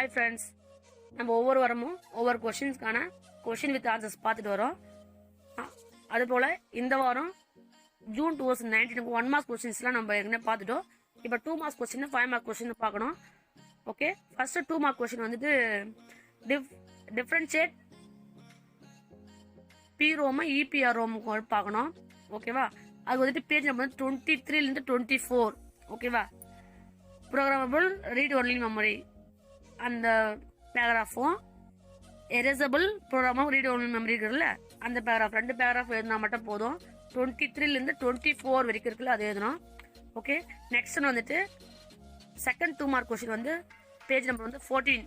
Hi friends, நம்ம ஒவ்வொரு வாரமும் ஒவ்வொரு கொஷின்ஸ்க்கான கொஷின் வித் ஆன்சர்ஸ் பார்த்துட்டு வரோம். அதுபோல் இந்த வாரம் ஜூன் 2019 1 மார்க் கொஸ்டின்ஸ்லாம் நம்ம ஏற்கனவே பார்த்துட்டோம். இப்போ 2 மார்க்ஸ் கொஸ்டின் 5 மார்க் கொஸ்டின் பார்க்கணும். ஓகே, ஃபர்ஸ்ட் 2 மார்க் கொஸ்டின் வந்துட்டு differentiate PROM EPROM பார்க்கணும். ஓகேவா, அது வந்துட்டு பேஜ் நம்பர் 23 24. ஓகேவா, ப்ரோக்ராமபிள் ரீட் ஒன்லி மெமரி அந்த பேராகிராஃபும் எரேசபிள் ப்ரோக்ராமும் ரீட் ஒன்லி மெமரி இருக்குல்ல அந்த பேராகிராஃப் 2 பேராகிராஃப் எழுதினா மட்டும் போதும். 23 24 வரைக்கும் இருக்குல்ல அது எழுதணும். ஓகே, நெக்ஸ்ட் வந்துட்டு செகண்ட் 2 மார்க் கொஸ்டின் வந்து பேஜ் நம்பர் வந்து 14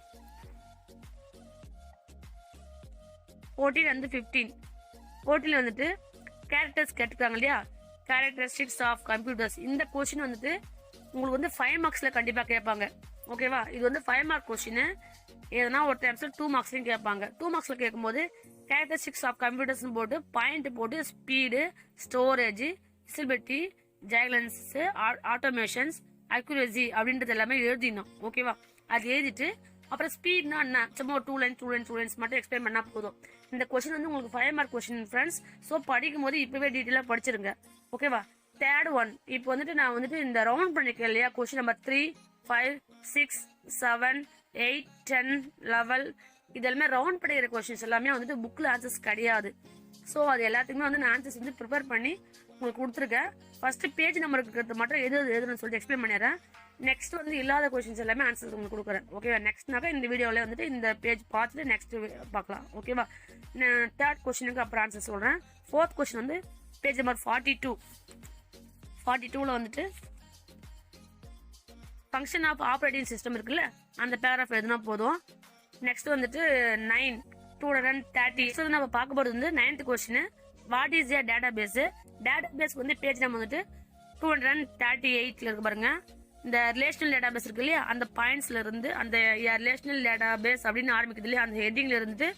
and 15. 14 வந்துட்டு கேரக்டர்ஸ் கேட்டுருக்காங்க இல்லையா, கேரக்டரிஸ்டிக்ஸ் ஆஃப் கம்ப்யூட்டர்ஸ். இந்த கொஸ்டின் வந்துட்டு உங்களுக்கு வந்து 5 மார்க்ஸ்ல கண்டிப்பா கேட்பாங்க. ஓகேவா, இது வந்து 5 மார்க் கொஸ்டின். எதனா ஒரு டைம்ஸ்ல 2 மார்க்ஸ்லயும் கேட்பாங்க. 2 மார்க்ஸ்ல கேட்கும்போது கேரக்டரிஸ்டிக்ஸ் ஆஃப் கம்ப்யூட்டர்ஸ் போட்டு பாயிண்ட் போட்டு speed, storage, visibility, diligence, automations, accuracy அப்படின்றது எல்லாமே எழுதிடணும். ஓகேவா, அது எழுதிட்டு அப்புறம் ஸ்பீட்னா என்ன சும்மா ஒரு 2 லைன்ஸ் மட்டும் எக்ஸ்பிளைன் பண்ணா போதும். இந்த கொஸ்டின் வந்து உங்களுக்கு 5 மார்க் கொஸ்டின் ஃப்ரெண்ட்ஸ். ஸோ படிக்கும் போது இப்பவே டீட்டெயிலா படிச்சிருங்க. ஓகேவா, தேர்ட் ஒன் இப்போ வந்துட்டு நான் வந்துட்டு இந்த ரவுண்ட் பண்ணிருக்கேன் இல்லையா, கொஸ்டின் நம்பர் 3, 5, 6, 7, 8, 10, 11 இதெல்லாமே ரவுண்ட் பண்ணிக்கிற கொஸ்டின்ஸ் எல்லாமே வந்துட்டு புக்ல ஆன்சர்ஸ் கிடையாது. ஸோ அது எல்லாத்துக்குமே வந்து நான் ஆன்சர்ஸ் வந்து ப்ரிப்பேர் பண்ணி உங்களுக்கு கொடுத்துருக்கேன். ஃபர்ஸ்ட் பேஜ் நம்பருக்கு இருக்கிறது மட்டும் எதுன்னு சொல்லிட்டு எக்ஸ்பிளைன் பண்ணிடுறேன். நெக்ஸ்ட் வந்து இல்லாத கொஸ்டின்ஸ் எல்லாமே ஆன்சர்ஸ் உங்களுக்கு கொடுக்குறேன். ஓகேவா, நெக்ஸ்ட்னாக்கா இந்த வீடியோவில் வந்துட்டு இந்த பேஜ் பார்த்துட்டு நெக்ஸ்ட் பார்க்கலாம். ஓகேவா, தேர்ட் கொஸ்டினுக்கு அப்புறம் ஆன்சர் சொல்றேன். ஃபோர்த் கொஸ்டின் வந்து பேஜ் நம்பர் 42ல வந்துட்டு ஃபங்க்ஷன் ஆஃப் ஆப்ரேட்டிங் சிஸ்டம் இருக்குல்ல அந்த பேராகிராஃப் எதுனா போதும். நெக்ஸ்ட் வந்துட்டு 9 230 நம்ம பார்க்க போறது வந்து 9th question. What is a database? Database வந்து பேஜ் நம்ம வந்துட்டு 238ல இருக்கு பாருங்க. இந்த ரிலேஷனல் டேட்டாபேஸ் இருக்கு இல்லையா, அந்த பாயிண்ட்ஸ்ல இருந்து அந்த ரிலேஷனல் டேட்டாபேஸ் அப்படின்னு ஆரம்பிக்குது இல்லையா, அந்த ஹெட்டிங்ல இருந்து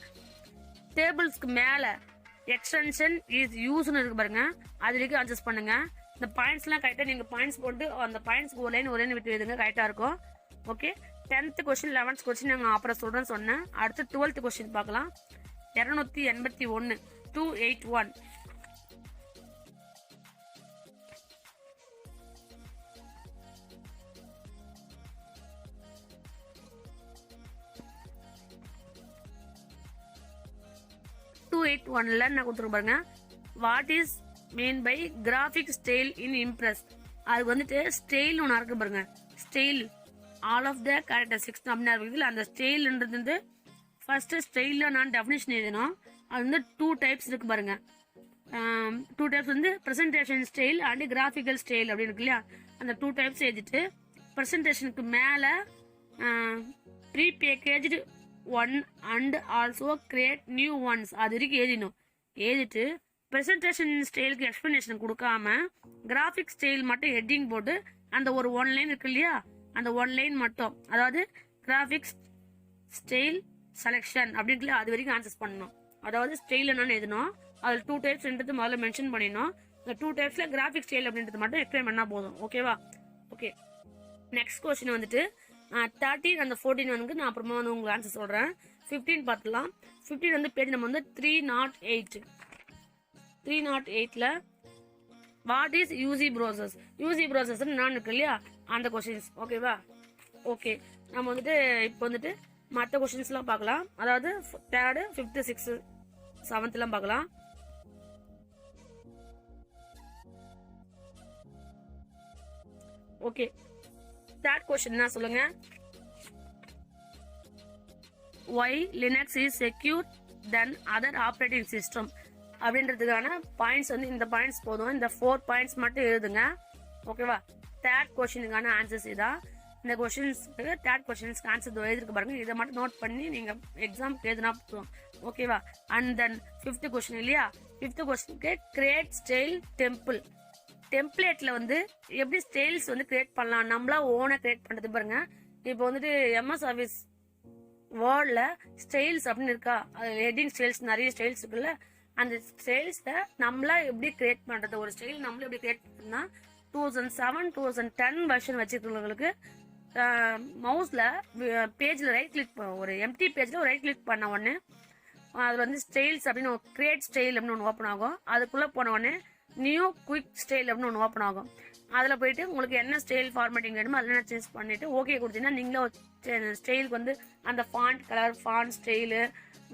டேபிள்ஸ்க்கு மேல எக்ஸ்டென்ஷன் இஸ் யூஸ்னு இருக்கு பாருங்க, அது வரைக்கும் அட்ஜஸ்ட் பண்ணுங்க. இந்த பாயிண்ட்ஸ் எல்லாம் கரெக்டா நீங்க பாயிண்ட்ஸ் போட்டு அந்த பாயிண்ட்ஸ்க்கு ஒரு லைன் விட்டு எழுதுங்க, கரெக்டா இருக்கும். Okay, 10th question 11th question நாங்க அப்புறம் சொல்றேன்னு சொன்னேன். அடுத்து 12th கொஸ்டின் பார்க்கலாம். 281 281 281ல என்ன கொடுத்துருக்க பாருங்க. What is mean by graphic style in Impress? அது வந்துட்டு ஸ்டைல் ஒன்று இருக்கு பாருங்க. Style all of the characteristics அப்படின்னு இருக்குது. அந்த ஸ்டைல்ன்றது வந்து ஃபர்ஸ்ட் ஸ்டைல்ல நான் டெஃபினேஷன் எழுதணும். அது வந்து 2 டைப்ஸ் இருக்கு பாருங்க. 2 டைப்ஸ் வந்து presentation style and graphical style அப்படின்னு இருக்கு இல்லையா, அந்த 2 டைப்ஸ் எழுதிட்டு பிரசன்டேஷனுக்கு மேல pre packaged one and also create new ones அது வரைக்கும் எழுதிடணும். எழுதிட்டு பிரசன்டேஷன் ஸ்டைலுக்கு எக்ஸ்பிளனேஷன் கொடுக்காம கிராஃபிக் ஸ்டைல் மட்டும் ஹெட்டிங் போட்டு அந்த ஒரு 1 லைன் இருக்கு இல்லையா, அந்த 1 லைன் மட்டும், அதாவது கிராஃபிக்ஸ் ஸ்டைல் செலக்ஷன் அப்படின்னு அது வரைக்கும் ஆன்சர்ஸ் பண்ணணும். அதாவது ஸ்டைல் என்னன்னு எழுதணும். அதில் 2 டைப்ஸ் முதல்ல மென்ஷன் பண்ணிடணும். இந்த 2 டைப்ஸ்ல கிராஃபிக் ஸ்டைல் அப்படின்றது மட்டும் எக்ஸ்பிளைன் பண்ணா போதும். ஓகேவா, ஓகே. நெக்ஸ்ட் கொஸ்டின் வந்துட்டு 13 and 14 வந்து நான் அப்புறமா வந்து உங்களுக்கு ஆன்சர் சொல்றேன். 15 பார்த்துலாம். 15 வந்து பேஜ் நம்ம வந்து 308ல what is UC process? UC process நான் இருக்கு இல்லையா அந்த கொஸ்டின்ஸ். ஓகேவா, ஓகே. நம்ம வந்துட்டு இப்போ வந்துட்டு மற்ற கொஸ்டின்ஸ் எல்லாம் பார்க்கலாம். அதாவது 3rd 5th 6th 7th எல்லாம் பார்க்கலாம். ஓகே, 3rd கொஸ்டின் என்ன சொல்லுங்க. why Linux is secure than other operating system அப்படின்றதுக்கான பாயிண்ட்ஸ் வந்து இந்த பாயிண்ட்ஸ் போதும். இந்த 4 பாயிண்ட்ஸ் மட்டும் எழுதுங்க. ஓகேவா, 3rd கொஸ்டினுக்கான ஆன்சர்ஸ் இதான். இந்த கொஸ்டின்ஸ்க்கு 3rd கொஸ்டின்ஸ்க்கு ஆன்சர் எழுதிருக்கு பாருங்க. இதை மட்டும் நோட் பண்ணி நீங்க எக்ஸாம் எழுதினா போதும். ஓகேவா, அண்ட் தென் 5th கொஸ்டின் இல்லையா, 5th கொஸ்டினுக்கு கிரியேட் ஸ்டைல் டெம்பிள். டெம்ப்ளேட்ல வந்து எப்படி ஸ்டைல்ஸ் வந்து கிரியேட் பண்ணலாம், நம்மளா ஓனா கிரியேட் பண்றது பாருங்க. இப்போ வந்துட்டு MS ஆஃபீஸ் வேர்ட்ல ஸ்டைல்ஸ் அப்படின்னு இருக்கா, ஹெட்டிங் ஸ்டைல்ஸ் நிறைய ஸ்டைல்ஸ் இருக்குல்ல, அந்த ஸ்டைல்ஸை நம்மளா எப்படி கிரியேட் பண்றது, ஒரு ஸ்டைல் நம்மள எப்படி கிரியேட் பண்ணா 2007 2010 வெர்ஷன் வச்சிருக்கிறவங்களுக்கு மவுஸில் பேஜில் ரைட் கிளிக் ஒரு எம்டி பேஜில் ஒரு ரைட் கிளிக் பண்ண உடனே அதில் வந்து ஸ்டைல்ஸ் அப்படின்னு கிரியேட் ஸ்டைல் அப்படின்னு ஒன்று ஓப்பன் ஆகும். அதுக்குள்ளே போன உடனே நியூ குயிக் ஸ்டைல் அப்படின்னு ஒன்று ஓப்பன் ஆகும். அதில் போயிட்டு உங்களுக்கு என்ன ஸ்டைல் ஃபார்மேட்டிங் வேணுமோ அதில் என்ன சேஞ்ச் பண்ணிவிட்டு ஓகே கொடுத்தீங்கன்னா நீங்களே ஸ்டைலுக்கு வந்து அந்த ஃபாண்ட் கலர், ஃபாண்ட் ஸ்டைலு,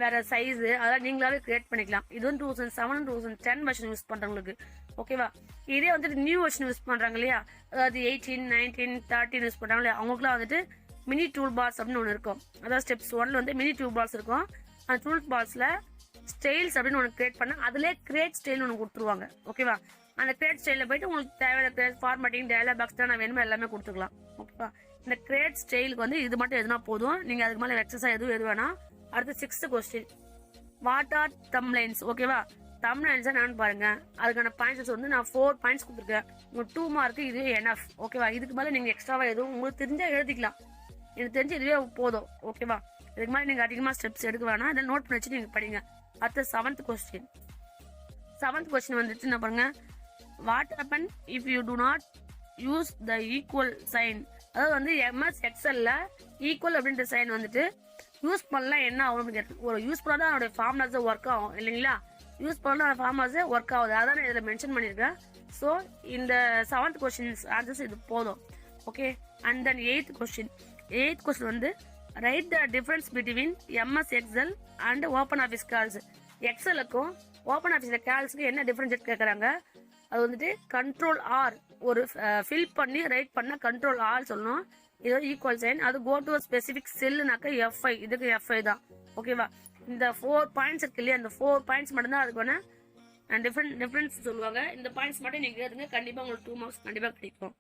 வேறு சைஸு அதெல்லாம் நீங்களாவே கிரியேட் பண்ணிக்கலாம். இது வந்து 2007 2010 வெர்ஷன் யூஸ் பண்ணுறவங்களுக்கு. ஓகேவா? இதே வந்துட்டு நியூ வெர்ஷன் யூஸ் பண்ணுறாங்க இல்லையா, அதாவது 18 19 13 யூஸ் பண்ணுறாங்க இல்லையா, அவங்களுக்குலாம் வந்துட்டு மினி டூல் பார்ஸ் அப்படின்னு ஒன்று இருக்கும். அதாவது ஸ்டெப்ஸ் 1 வந்து மினி டூல் பார்ஸ் இருக்கும். அந்த டூல் பார்ஸில் ஸ்டைல்ஸ் அப்படின்னு ஒன்று கிரியேட் பண்ணால் அதிலே கிரியேட் ஸ்டைல்னு ஒன்று கொடுத்துருவாங்க. ஓகேவா? அந்த கிரியேட் ஸ்டைலில் போயிட்டு உங்களுக்கு தேவையான ஃபார்மேட்டிங், டயலாக் பாக்ஸ் தான் வேணுமோ எல்லாமே கொடுத்துக்கலாம். ஓகேவா? இந்த கிரியேட் ஸ்டைலுக்கு வந்து இது மட்டும் எதுனா போதும். நீங்கள் அதுக்கு மேலே எக்ஸஸாக எது வேணாம். அடுத்து 6th கொஸ்டின், வாட் ஆர் தம்ப்லைன்ஸ்? ஓகேவா? தம்ப்லைன்ஸ் என்னன்னு பாருங்க. அதுக்கான பாயிண்ட்ஸ் வந்து நான் 4 பாயிண்ட்ஸ் கொடுத்துருக்கேன். உங்களுக்கு 2 மார்க்கு இதுவே எனஃப். ஓகேவா? இதுக்கு மேலே நீங்கள் எக்ஸ்ட்ராவாக எதுவும் உங்களுக்கு தெரிஞ்சால் எழுதிக்கலாம். எனக்கு தெரிஞ்சு இதுவே போதும். ஓகேவா? இதுக்கு மேலே நீங்கள் அதிகமாக ஸ்டெப்ஸ் எடுக்க வேணாம். இதை நோட் பண்ணி வச்சு நீங்கள் படிங்க. அடுத்து 7th கொஸ்டின். 7th கொஸ்டின் வந்துட்டு என்ன பாருங்க, what happen if you do not use the equal sign? அதாவது வந்து MS எக்ஸல்ல ஈக்குவல் அப்படின்ற சைன் வந்துட்டு யூஸ் பண்ணலாம் என்ன ஆகும்? ஒரு யூஸ் பண்ணால் தான் அதோடைய ஃபார்முலாஸே ஒர்க் ஆகும் இல்லைங்களா? யூஸ் பண்ணால் அந்த ஃபார்முலாஸே ஒர்க் ஆகுது. அதான் நான் இதில் மென்ஷன் பண்ணியிருக்கேன். ஸோ இந்த 7th கொஸ்டின்ஸ் ஆன்சர்ஸ் இது போதும். Okay. And then 8th question. 8th question வந்து write the difference between MS excel and open office calc. எக்ஸலுக்கும் ஓப்பன் ஆஃபீஸில் கால்ஸுக்கு என்ன டிஃபரன்ஸ் கேட்குறாங்க? அது வந்துட்டு கண்ட்ரோல் ஆர், ஒரு ஃபில் பண்ணி ரைட் பண்ண கண்ட்ரோல் ஆர் சொல்லணும். இது ஈக்குவல் சைன். அது கோ டு ஸ்பெசிஃபிக் செல்லுனாக்க FI, இதுக்கு FI தான். ஓகேவா? இந்த 4 பாயிண்ட்ஸ் இருக்கு இல்லையா, அந்த 4 பாயிண்ட்ஸ் மட்டும்தான் அதுக்கான டிஃபரன்ஸ் சொல்லுவாங்க. இந்த பாயிண்ட்ஸ் மட்டும் நீங்கள் எழுதுங்க, கண்டிப்பாக உங்களுக்கு 2 மார்க்ஸ் கண்டிப்பாக கிடைக்கும்.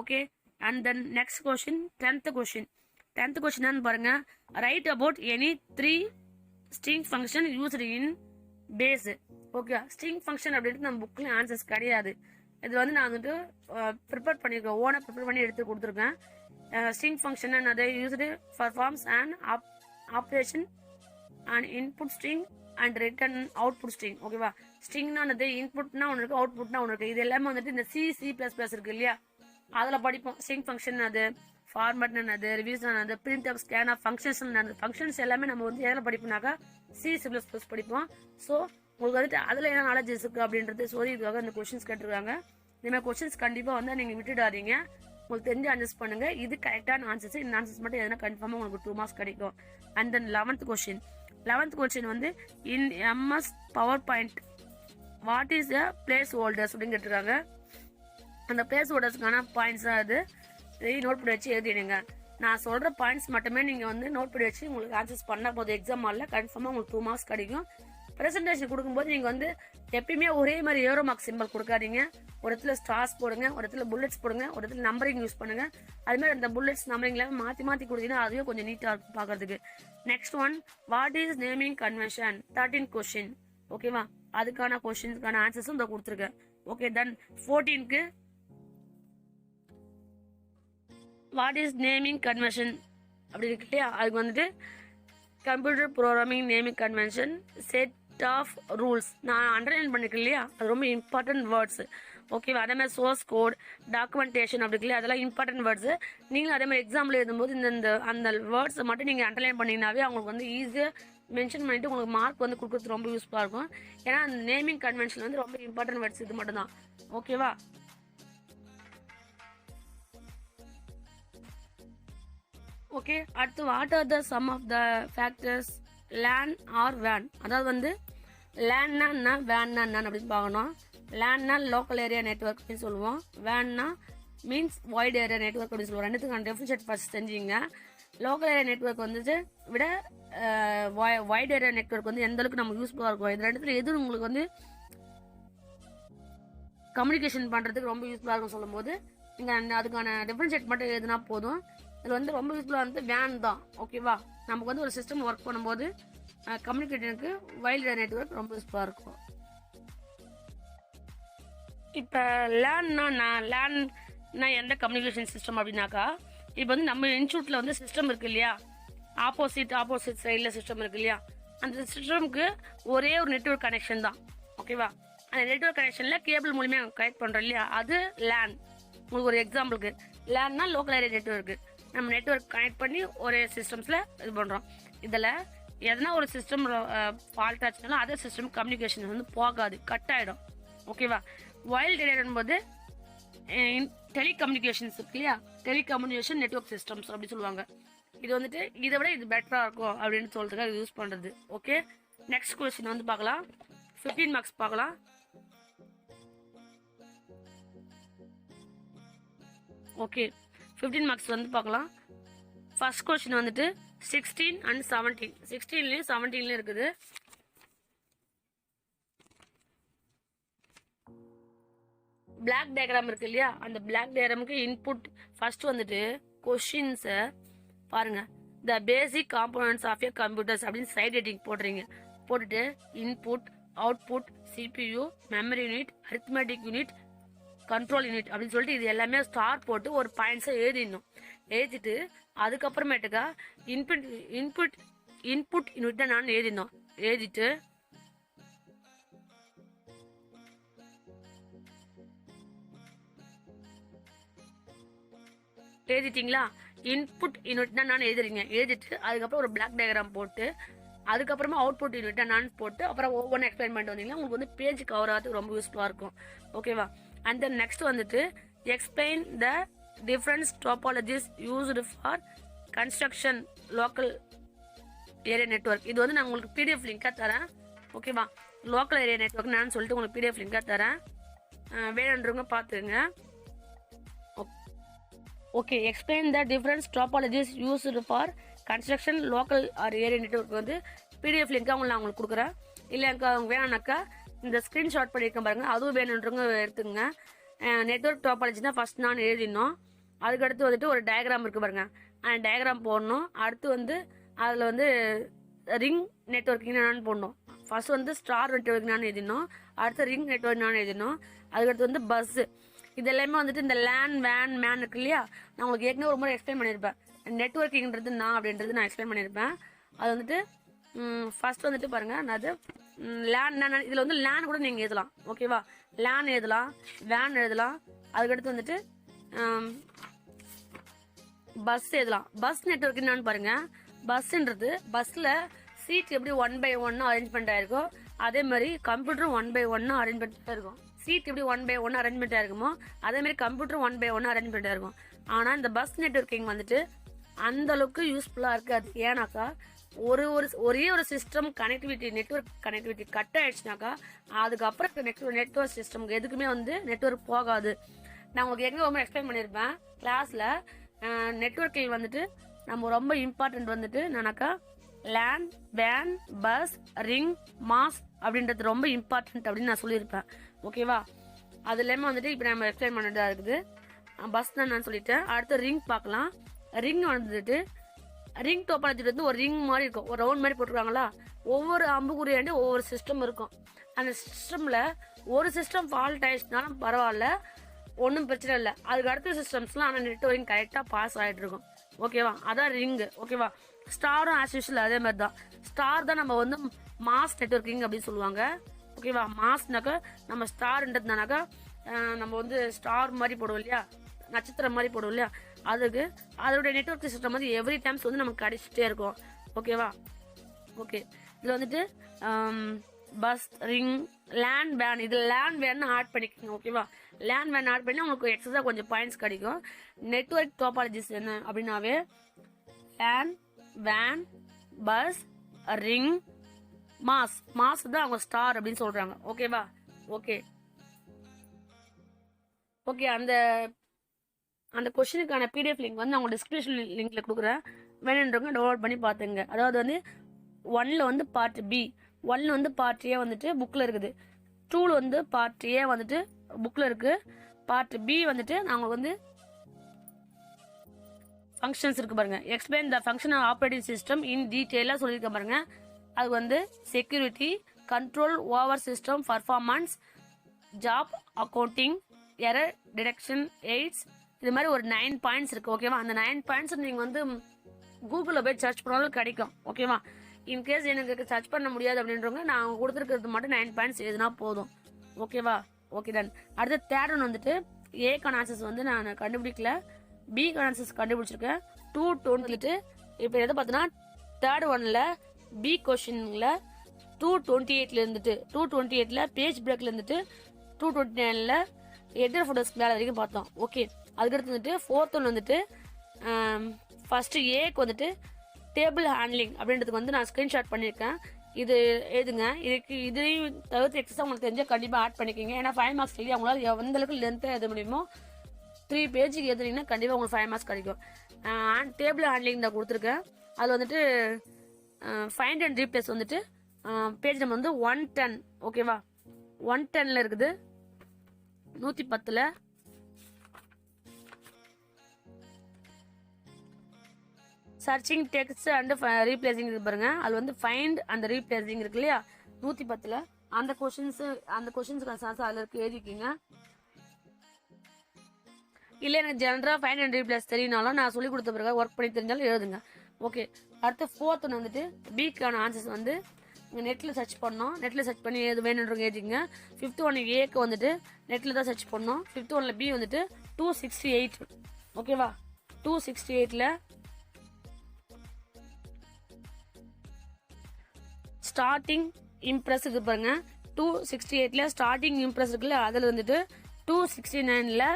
Okay. And then next question, 10th question. 10th question பாருங்க, write about any 3 string function used in base. Okay. String function அப்படின்ட்டு நம்ம புக்கில் ஆன்சர்ஸ் கிடையாது. இது வந்து நான் வந்துட்டு ப்ரிப்பேர் பண்ணியிருக்கேன், ஓனாக ப்ரிப்பேர் பண்ணி எடுத்து கொடுத்துருக்கேன். ஸ்ட்ரிங் ஃபங்க்ஷன் அதை used performs and operation and input string and return output string. ஓகேவா? ஸ்ட்ரிங்னா அது இன்புட்னா ஒன்று இருக்குது, அவுட்புட்னா ஒன்று இருக்குது. இது எல்லாமே வந்துட்டு இந்த C++ இருக்கு இல்லையா, அதில் படிப்போம். ஸ்ட்ரிங் ஃபங்க்ஷன் அது, ஃபார்மேட் அது, ரிவிஷன் அது, printf, scanf, functions எல்லாமே நம்ம வந்து எதில் படிப்போம்னாக்கா C++ படிப்போம். ஸோ உங்களுக்கு வந்துட்டு அதில் என்ன நாலேஜ் இருக்குது அப்படின்றது சொல்லி இதுக்காக இந்த கொஸ்டின்ஸ் கேட்டிருக்காங்க. இதுமாதிரி கொஸ்டின்ஸ் கண்டிப்பாக வந்து நீங்கள் விட்டுடாதீங்க. உங்களுக்கு தெரிஞ்சு ஆன்சர்ஸ் பண்ணுங்க. இது கரெக்டான ஆன்சர்ஸ். இந்த ஆன்சர்ஸ் மட்டும் எதனா கன்ஃபார்மாக உங்களுக்கு 2 மார்க்ஸ் கிடைக்கும். And then 11th question. 11th question வந்து இன் MS power point what is the place holders அப்படின்னு கேட்டிருக்காங்க. அந்த பிளேஸ் ஹோல்டர்ஸ்க்கான பாயிண்ட்ஸ் தான் அது. இதையும் நோட் பண்ணி வச்சு எழுதிடுங்க. நான் சொல்கிற பாயிண்ட்ஸ் மட்டுமே நீங்கள் வந்து நோட் பண்ணி வச்சு உங்களுக்கு ஆன்சர்ஸ் பண்ணால் போதும். எக்ஸாம் ஹாலில் கன்ஃபார்மாக உங்களுக்கு 2 மார்க்ஸ் கிடைக்கும். ப்ரெசன்டேஷன் கொடுக்கும்போது நீங்கள் வந்து எப்பயுமே ஒரே மாதிரி ஏரோ மார்க் சிம்பிள் கொடுக்காதீங்க. ஒரு இடத்துல ஸ்டார்ஸ் போடுங்க, ஒரு இடத்துல புல்லட்ஸ் போடுங்க, ஒரு இடத்துல நம்பரிங் யூஸ் பண்ணுங்க. அதுமாதிரி அந்த புல்லட்ஸ் நம்பரிங்ல மாற்றி கொடுத்தீங்கன்னா அதுவே கொஞ்சம் நீட்டாக இருக்கும் பார்க்கறதுக்கு. Next one, what is naming convention? 13th question. ஓகேவா? அதுக்கான கொஸ்டின்ஸ்க்கான ஆன்சர்ஸும் இதை கொடுத்துருக்கேன். ஓகே. தென் 14க்கு வாட் இஸ் நேமிங் கன்வென்ஷன் அப்படி இருக்கு இல்லையா, அதுக்கு வந்துட்டு computer programming naming convention set of rules. நான் அண்டர்லைன் பண்ணிருக்கேன் இல்லையா, அது ரொம்ப இம்பார்ட்டன்ட் வேர்ட்ஸ். ஓகேவா? அதே மாதிரி சோர்ஸ் கோட், டாக்குமெண்டேஷன் அப்படி இல்லையா, அதெல்லாம் இம்பார்ட்டன்ட் வேர்ட்ஸ். நீங்களும் அதே மாதிரி எக்ஸாம்பிள் எழுதும்போது இந்த அந்த வேர்ட்ஸை மட்டும் நீங்கள் அண்டர்லைன் பண்ணிங்கனாவே அவங்களுக்கு வந்து ஈஸியாக மென்ஷன் பண்ணிட்டு உங்களுக்கு மார்க் வந்து கொடுக்குறது ரொம்ப யூஸ்ஃபுல்லாக இருக்கும். ஏன்னா அந்த நேமிங் கன்வென்ஷன் வந்து ரொம்ப இம்பார்ட்டன்ட் வேர்ட்ஸ் இது மட்டும் தான். ஓகேவா? ஓகே. அடுத்து what are the some of the factors LAN or வேன்? அதாவது வந்து லேன்னா என்ன, வேன்னா என்ன அப்படின்னு பார்க்கணும். லேன்னா லோக்கல் ஏரியா நெட்ஒர்க் அப்படின்னு சொல்லுவோம். வேன்னா மீன்ஸ் வைட் ஏரியா நெட்ஒர்க் அப்படின்னு சொல்லுவோம். ரெண்டுத்துக்கான டெஃபினிஷன் ஃபர்ஸ்ட் தெரிஞ்சுங்க. லோக்கல் ஏரியா நெட்ஒர்க் வந்துட்டு விட வைட் ஏரியா நெட்ஒர்க் வந்து எந்த அளவுக்கு நம்ம யூஸ்ஃபுல்லாக இருக்கும். இது ரெண்டுத்துல எது உங்களுக்கு வந்து கம்யூனிகேஷன் பண்ணுறதுக்கு ரொம்ப யூஸ்ஃபுல்லாக இருக்கும் சொல்லும் போது நீங்கள் அதுக்கான டிஃபரன்ஷியேட் மட்டும் எதுனா போதும். இதில் வந்து ரொம்ப யூஸ்ஃபுல்லாக வந்து வேன் தான். ஓகேவா? நமக்கு வந்து ஒரு சிஸ்டம் ஒர்க் பண்ணும்போது கம்யூனிகேஷனுக்கு வைல்ட் ஏரியா நெட்ஒர்க் ரொம்ப யூஸ்ஃபுல்லாக இருக்கும். இப்போ லேன்னா எந்த கம்யூனிகேஷன் சிஸ்டம் அப்படின்னாக்கா, இப்போ வந்து நம்ம இன்ஸ்டியூட்டில் வந்து சிஸ்டம் இருக்குது இல்லையா, ஆப்போசிட் சைடில் சிஸ்டம் இருக்குது இல்லையா, அந்த சிஸ்டமுக்கு ஒரே ஒரு நெட்ஒர்க் கனெக்ஷன் தான். ஓகேவா? அந்த நெட்ஒர்க் கனெக்ஷனில் கேபிள் மூலியமாக கனெக்ட் பண்ணுறோம் இல்லையா, அது லேன். உங்களுக்கு ஒரு எக்ஸாம்பிளுக்கு லேன்னா லோக்கல் ஏரியா நெட்ஒர்க்கு. நம்ம நெட்வொர்க் கனெக்ட் பண்ணி ஒரே சிஸ்டம்ஸில் இது பண்ணுறோம். இதில் எதனா ஒரு சிஸ்டம் ஃபால்ட் ஆச்சுனாலும் அதர் சிஸ்டம் கம்யூனிகேஷன் வந்து போகாது, கட் ஆகிடும். ஓகேவா? வைல்ட் ஏரியா போது டெலிகம்யூனிகேஷன்ஸ் இருக்கு இல்லையா, டெலிகம்யூனிகேஷன் நெட்வொர்க் சிஸ்டம்ஸ் அப்படி சொல்லுவாங்க. இது வந்துட்டு இதை விட இது பெட்டராக இருக்கும் அப்படின்னு சொல்றதுக்காக யூஸ் பண்ணுறது. ஓகே, நெக்ஸ்ட் கொஸ்டின் வந்து பார்க்கலாம். 15 மார்க்ஸ் பார்க்கலாம். ஓகே, 15 மார்க்ஸ் வந்து பார்க்கலாம். ஃபர்ஸ்ட் கொஸ்டின் வந்துட்டு 16 and 17, 16லயும் 17லயும் இருக்குது. பிளாக் டயக்ராம் இருக்கு இல்லையா, அந்த பிளாக் டயக்ராமுக்கு இன்புட் ஃபர்ஸ்ட் வந்துட்டு கொஸ்டின்ஸை பாருங்க. The basic components of a computers அப்படின்னு சைட் ஹெட்டிங் போடுறீங்க. போட்டுட்டு input, output, CPU, memory unit, arithmetic unit, control unit அப்படின்னு சொல்லிட்டு இது எல்லாமே ஸ்டார் போட்டு ஒரு பாயிண்ட்ஸை எழுதிடணும். எழுதிட்டு அதுக்கப்புறமேட்டுக்கா இன்புட் யூனிட் தான் நான் எழுதிடணும். எழுதிட்டு எழுதிட்டீங்களா? இன்புட் யூனிட் தான் நான் எழுதுறீங்க. எழுதிட்டு அதுக்கப்புறம் ஒரு பிளாக் டயக்ராம் போட்டு அதுக்கப்புறமா அவுட்புட் யூனிட் தான் நான் போட்டு அப்புறம் ஒவ்வொன்று எக்ஸ்பிளைன் பண்ணிட்டு வந்தீங்கன்னா உங்களுக்கு வந்து பேஜ் கவர் ஆகிறதுக்கு ரொம்ப யூஸ்ஃபுல்லாக இருக்கும். ஓகேவா? அண்ட் தென் நெக்ஸ்ட் வந்துட்டு explain the difference topologies used for construction local area network. இது வந்து நான் உங்களுக்கு பிடிஎஃப் லிங்காக தரேன். ஓகேவா? லோக்கல் ஏரியா நெட்வொர்க் நான் சொல்லிட்டு உங்களுக்கு பிடிஎஃப் லிங்காக தரேன், வேணுன்றவங்க பார்த்துங்க. Okay, explain the difference topologies used for construction local or area network வந்து பிடிஎஃப் லிங்காக நான் உங்களுக்கு கொடுக்குறேன். இல்லை எனக்கு அவங்க வேணும்னாக்கா இந்த ஸ்க்ரீன்ஷாட் பண்ணியிருக்கேன் பாருங்கள், அதுவும் வேணுன்றவங்க எடுத்துங்க. நெட்வொர்க் டோபாலஜினா ஃபர்ஸ்ட் நான் எழுதிடணும். அதுக்கடுத்து வந்துட்டு ஒரு டயக்ராம் இருக்குது பாருங்கள், அந்த டயக்ராம் போடணும். அடுத்து வந்து அதில் வந்து ரிங் நெட்வொர்க்கிங் நான் போடணும். ஃபர்ஸ்ட் வந்து ஸ்டார் நெட்வொர்க் நான் எழுதிடணும். அடுத்து ரிங் நெட்வொர்க் நான் எழுதிடணும். அதுக்கடுத்து வந்து பஸ்ஸு. இது எல்லாமே வந்துட்டு இந்த லேன் வேன் மேன் இருக்கு இல்லையா, நான் உங்களுக்கு ஏற்கனவே ஒரு முறை எக்ஸ்பிளைன் பண்ணியிருப்பேன். நெட்வொர்க்கிங்கிறது நான் அப்படின்றது நான் எக்ஸ்பிளைன் பண்ணியிருப்பேன். அது வந்துட்டு ஃபர்ஸ்ட் வந்துட்டு பாருங்கள், நான் அது லேன் இதில் வந்து லேன் கூட நீங்கள் எழுதலாம். ஓகேவா? லேன் எழுதலாம், வேன் எழுதலாம். அதுக்கடுத்து வந்துட்டு பஸ் எழுதலாம். பஸ் நெட்வொர்க் என்னன்னு பாருங்கள். பஸ்ன்றது பஸ்ஸில் சீட் எப்படி 1/1 அரேஞ்ச்மெண்ட் ஆயிருக்கோ அதே மாதிரி கம்ப்யூட்டரும் 1/1 அரேஞ்ச்மெண்ட் இருக்கும். சீட் எப்படி 1/1 அரேஞ்ச்மெண்ட் ஆயிருக்குமோ அதே மாதிரி கம்ப்யூட்டரும் 1/1 அரேஞ்ச்மெண்ட் ஆயிருக்கும். ஆனால் இந்த பஸ் நெட்வொர்க்கிங் வந்துட்டு அந்த அளவுக்கு யூஸ்ஃபுல்லாக இருக்காது. ஏன்னாக்கா ஒரே ஒரு system connectivity, network connectivity cut ஆயிடுச்சுனாக்கா அதுக்கப்புறம் நெட்வொர்க் சிஸ்டம்க்கு எதுக்குமே வந்து நெட்வொர்க் போகாது. நான் உங்களுக்கு எங்கே ரொம்ப எக்ஸ்பிளைன் பண்ணியிருப்பேன் கிளாஸில். நெட்வொர்க்கில் வந்துட்டு நம்ம ரொம்ப இம்பார்ட்டன்ட் வந்துட்டு என்னன்னாக்கா லேன், வேன், பஸ், ரிங், மாஸ் அப்படின்றது ரொம்ப இம்பார்ட்டன்ட் அப்படின்னு நான் சொல்லியிருப்பேன். ஓகேவா? அது எல்லாமே வந்துட்டு இப்போ நம்ம எக்ஸ்பிளைன் பண்ணிட்டு இருக்குது. பஸ் தான் நான் சொல்லிட்டேன். அடுத்து ரிங் பார்க்கலாம். ரிங் வந்துட்டு ரிங் டோபாலஜி வந்து ஒரு ரிங் மாதிரி இருக்கும், ஒரு ரவுண்ட் மாதிரி போட்டுருக்காங்களா, ஒவ்வொரு அம்புக்குறியாண்டு ஒவ்வொரு சிஸ்டம் இருக்கும். அந்த சிஸ்டமில் ஒரு சிஸ்டம் ஃபால்ட் ஆயிடுச்சுனாலும் பரவாயில்ல, ஒன்றும் பிரச்சனை இல்லை. அதுக்கு அடுத்த சிஸ்டம்ஸ்லாம் ஆனால் நெட்வொர்க்கிங் கரெக்டாக பாஸ் ஆகிட்டு இருக்கும். ஓகேவா? அதான் ரிங்கு. ஓகேவா? ஸ்டாரும் ஆஸ் யூஷுவல் அதே மாதிரி தான். ஸ்டார் தான் நம்ம வந்து மாஸ் நெட்வொர்க்கிங் அப்படின்னு சொல்லுவாங்க. ஓகேவா? மாஸ்னாக்கா நம்ம ஸ்டார்ன்றதுனாக்கா நம்ம வந்து ஸ்டார் மாதிரி போடுவோம் இல்லையா, நட்சத்திரம் மாதிரி போடுவோம் இல்லையா, அதுக்கு அதோடைய நெட்வொர்க் சிஸ்டம் வந்து எவ்ரி டைம்ஸ் வந்து நமக்கு கிடைச்சிட்டே இருக்கும். ஓகேவா? ஓகே, இதில் வந்துட்டு பஸ், ரிங், லேன், வேன், இதில் லேன் வேன் ஆட் பண்ணிக்கோங்க. ஓகேவா? லேன் வேன் ஆட் பண்ணி உங்களுக்கு எக்ஸஸாக கொஞ்சம் பாயிண்ட்ஸ் கிடைக்கும். நெட்வொர்க் டோபாலஜிஸ் என்ன அப்படின்னாவே லேன், வேன், பஸ், ரிங், மாஸ். மாஸ் தான் அவங்க ஸ்டார் அப்படின்னு சொல்கிறாங்க. ஓகேவா? ஓகே ஓகே அந்த கொஸ்டினுக்கான பிடிஎஃப் லிங்க் வந்து அவங்க டிஸ்கிரிப்ஷன் லிங்க்ல கொடுக்குறேன், வேணுன்றவங்க டவுன்லோட் பண்ணி பார்த்துங்க. அதாவது வந்து 1ல் வந்து பார்ட் பி, 1ல் வந்து பார்ட் ஏ வந்துட்டு புக்கில் இருக்குது, 2ல் வந்து பார்ட் ஏ வந்துட்டு புக்கில் இருக்குது, பார்ட் பி வந்துட்டு நாங்கள் வந்து ஃபங்க்ஷன்ஸ் இருக்கு பாருங்க. Explain the function of operating system in டீட்டெயிலாக சொல்லியிருக்கேன் பாருங்க. அது வந்து security, control over system performance, job, accounting, error detection, aids, இது மாதிரி ஒரு 9 பாயிண்ட்ஸ் இருக்கு. ஓகேவா? அந்த 9 பாயிண்ட்ஸ் நீங்கள் வந்து கூகுளில் போய் சர்ச் பண்ணாலும் கிடைக்கும். ஓகேவா? இன்கேஸ் எனக்கு சர்ச் பண்ண முடியாது அப்படின்றவங்க நான் கொடுத்துருக்கிறது மட்டும் 9 பாயிண்ட்ஸ் எதுனா போதும். ஓகேவா? Okay done. அடுத்த தேர்ட் ஒன் வந்துட்டு ஏ கனான்சஸ் வந்து நான் கண்டுபிடிக்கல, பி கனான்சஸ் கண்டுபிடிச்சிருக்கேன். 220 வந்துட்டு இப்போ எதை பார்த்தோன்னா தேர்ட் ஒன்ல பி கொஷின்ல 228ல இருந்துட்டு 228ல பேஜ் பிரேக்ல இருந்துட்டு 229ல எதர் ஃபோட்டோஸ்க்கு மேலே வரைக்கும் பார்த்தோம். ஓகே, அதுக்கடுத்து வந்துட்டு ஃபோர்த் ஒன் வந்துட்டு ஃபர்ஸ்ட் ஏக்கு வந்துட்டு டேபிள் ஹேண்ட்லிங் அப்படின்றதுக்கு வந்து நான் ஸ்க்ரீன்ஷாட் பண்ணியிருக்கேன். இது எழுதுங்க. இதையும் தவிர்த்து எக்ஸஸ் உங்களுக்கு தெரிஞ்சால் கண்டிப்பாக ஆட் பண்ணிக்கோங்க. ஏன்னா 5 மார்க்ஸ் சொல்லி அவங்களால எந்த அளவுக்கு லென்த்தாக எழுத முடியுமோ 3 பேஜுக்கு எழுதுனீங்கன்னா கண்டிப்பாக உங்களுக்கு 5 மார்க்ஸ் கிடைக்கும். டேபிள் ஹேண்ட்லிங் நான் கொடுத்துருக்கேன். அதில் வந்துட்டு ஃபைண்ட் அண்ட் ரீப்ளேஸ் வந்துட்டு பேஜ் நம்பர் வந்து 110. ஓகேவா, 110ல் இருக்குது, 110ல் சர்ச்சிங் டெக்ஸ்ட் அண்ட் ரீப்ளேசிங் இருக்கு பாருங்க. அது வந்து ஃபைண்ட் அண்ட் ரீப்ளேசிங் இருக்கு இல்லையா, 110ல் அந்த கொஷின்ஸுக்கு சான்ஸ் அதில் இருக்கு, எழுதிக்கிங்க. இல்லை எனக்கு ஜென்ரலாக ஃபைண்ட் அண்ட் ரீப்ளேஸ் தெரியினாலும் நான் சொல்லி கொடுத்த பிறகு ஒர்க் பண்ணி தெரிஞ்சாலும் எழுதுங்க. ஓகே, அடுத்து ஃபோர்த் ஒன்று வந்துட்டு பிக்கான ஆன்சர்ஸ் வந்து நெட்டில் சர்ச் பண்ணோம். நெட்டில் சர்ச் பண்ணி எது வேணுன்றவங்க எழுதிங்க. 5th ஒன் ஏக்கு வந்துட்டு நெட்டில் தான் சர்ச் பண்ணோம். 5th ஒன்ல பி வந்துட்டு 268. ஓகேவா, 268ல் ஸ்டார்டிங் இம்ப்ரெஸ் இருக்கு பாருங்க. 268ல் ஸ்டார்டிங் இம்ப்ரெஸ் இருக்குல்ல, அதில் வந்துட்டு 269ல்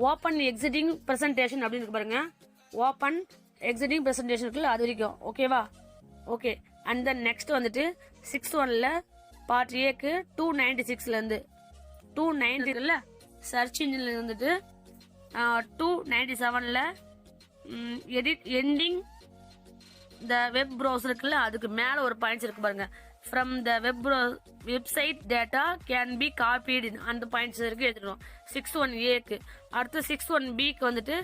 ஓப்பன் எக்ஸிட்டிங் ப்ரெசன்டேஷன் அப்படின்னு இருக்கு பாருங்க. ஓப்பன் எக்ஸிட்டிங் ப்ரெசன்டேஷன் இருக்குல்ல, அது வரைக்கும். ஓகேவா, ஓகே. அண்ட் தென் நெக்ஸ்ட் வந்துட்டு 6th ஒன்ல பார்ட் ஏக்கு 296லேருந்து 290 சர்ச் இன்ஜின்ல வந்துட்டு 297ல் எண்டிங் த வெப் ப்ரௌசர் இருக்குல்ல, அதுக்கு மேலே ஒரு பாயிண்ட்ஸ் இருக்கு பாருங்க. From the website data can be காப்பீடு, அந்த பாயிண்ட்ஸ் இருக்கு எடுத்துடும் 6th ஒன் ஏக்கு. அடுத்து 6th ஒன் பிக்கு வந்துட்டு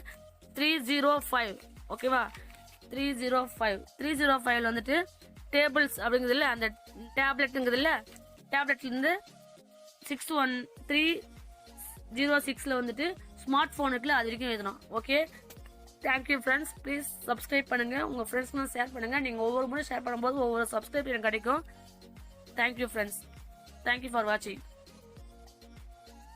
305. ஓகேவா, 305ல வந்துட்டு டேபிள்ஸ் அப்படிங்கிறதுல அந்த டேப்லெட்டுங்கிறதுல டேப்லெட்லேருந்து 6th ஒன் 306ல் வந்துட்டு ஸ்மார்ட் ஃபோன் இருக்குல்ல, அது வரைக்கும் எழுதணும். Okay, thank you friends. Please subscribe பண்ணுங்கள், உங்கள் ஃப்ரெண்ட்ஸ்லாம் ஷேர் பண்ணுங்கள். நீங்கள் ஒவ்வொரு முறை ஷேர் பண்ணும்போது ஒவ்வொரு சப்ஸ்கிரைப் எனக்கு கிடைக்கும். Thank you friends. தேங்க்யூ ஃபார் வாட்சிங்.